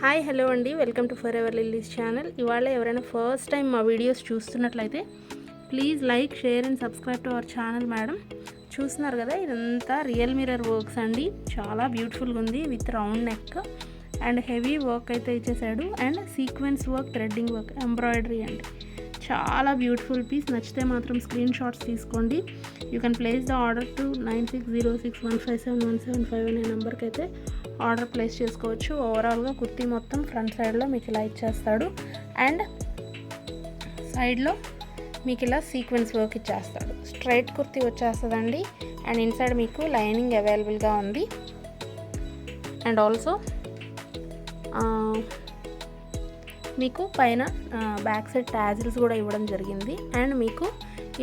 Hi hello అండి, welcome to for ever lilies channel. ఇవాళ ఎవరైనా ఫస్ట్ టైం మా వీడియోస్ చూస్తున్నట్లయితే please like, share and subscribe to our channel. Madam చూస్తున్నారు కదా, ఇదంతా రియల్ మిర్రర్ వర్క్స్ అండి. చాలా బ్యూటిఫుల్గా ఉంది with round neck and heavy work అయితే ఇచ్చేసాడు. And sequence work, threading work, embroidery అండి. చాలా బ్యూటిఫుల్ పీస్. నచ్చితే మాత్రం స్క్రీన్ షాట్స్ తీసుకోండి. You can place the order to 9606157175 అనే నెంబర్కి అయితే ఆర్డర్ ప్లేస్ చేసుకోవచ్చు. ఓవరాల్గా కుర్తీ మొత్తం ఫ్రంట్ సైడ్లో మీకు ఇలా ఇచ్చేస్తాడు అండ్ సైడ్లో మీకు ఇలా సీక్వెన్స్ వర్క్ ఇచ్చేస్తాడు. స్ట్రైట్ కుర్తీ వచ్చేస్తుందండి అండ్ ఇన్సైడ్ మీకు లైనింగ్ అవైలబుల్గా ఉంది. అండ్ ఆల్సో మీకు పైన బ్యాక్ సైడ్ టాజిల్స్ కూడా ఇవ్వడం జరిగింది. అండ్ మీకు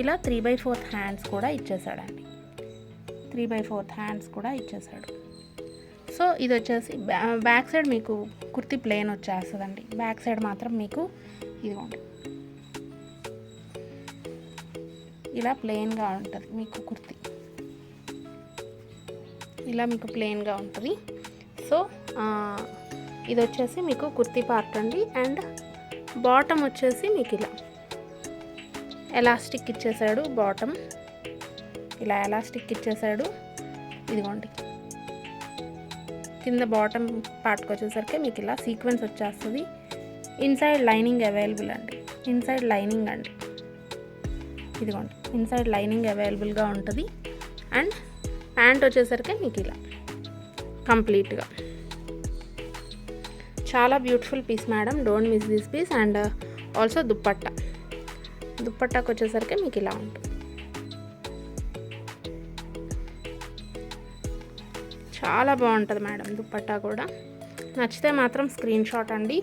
ఇలా 3/4 హ్యాండ్స్ కూడా ఇచ్చేసాడండి. 3/4 హ్యాండ్స్ కూడా ఇచ్చేసాడు. సో ఇది వచ్చేసి బ్యాక్ సైడ్ మీకు కుర్తీ ప్లెయిన్ వచ్చేస్తుందండి. బ్యాక్ సైడ్ మాత్రం మీకు ఇదిగోండి ఇలా ప్లెయిన్గా ఉంటుంది మీకు కుర్తీ. ఇలా మీకు ప్లెయిన్గా ఉంటుంది. సో ఇది వచ్చేసి మీకు కుర్తీ పార్ట్ అండి. అండ్ బాటమ్ వచ్చేసి మీకు ఇలా ఎలాస్టిక్ ఇచ్చేసాడు. బాటమ్ ఇలా ఎలాస్టిక్ ఇచ్చేసాడు. ఇదిగోండి కింద బాటమ్ పార్ట్కి వచ్చేసరికి మీకు ఇలా సీక్వెన్స్ వచ్చేస్తుంది. ఇన్సైడ్ లైనింగ్ అవైలబుల్ అండి. ఇన్సైడ్ లైనింగ్ అండి. ఇదిగోండి ఇన్సైడ్ లైనింగ్ అవైలబుల్గా ఉంటుంది. అండ్ ప్యాంట్ వచ్చేసరికి మీకు ఇలా కంప్లీట్గా చాలా beautiful piece madam. Don't miss this piece. And also దుప్పట్టాకు వచ్చేసరికి మీకు ఇలా ఉంటుంది. చాలా బాగుంటుంది మేడం దుప్పట్టా కూడా. నచ్చితే మాత్రం స్క్రీన్ షాట్ అండి.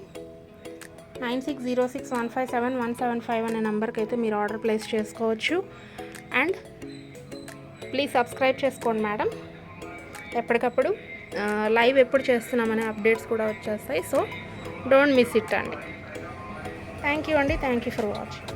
9606157175 అనే నెంబర్కి అయితే మీరు ఆర్డర్ ప్లేస్ చేసుకోవచ్చు. అండ్ ప్లీజ్ సబ్స్క్రైబ్ చేసుకోండి మేడం. ఎప్పటికప్పుడు లైవ్ ఎప్పుడు చేస్తున్నామనే అప్డేట్స్ కూడా వచ్చేస్తాయి. సో డోంట్ మిస్ ఇట్ అండి. థ్యాంక్ యూ అండి. Thank you for watching.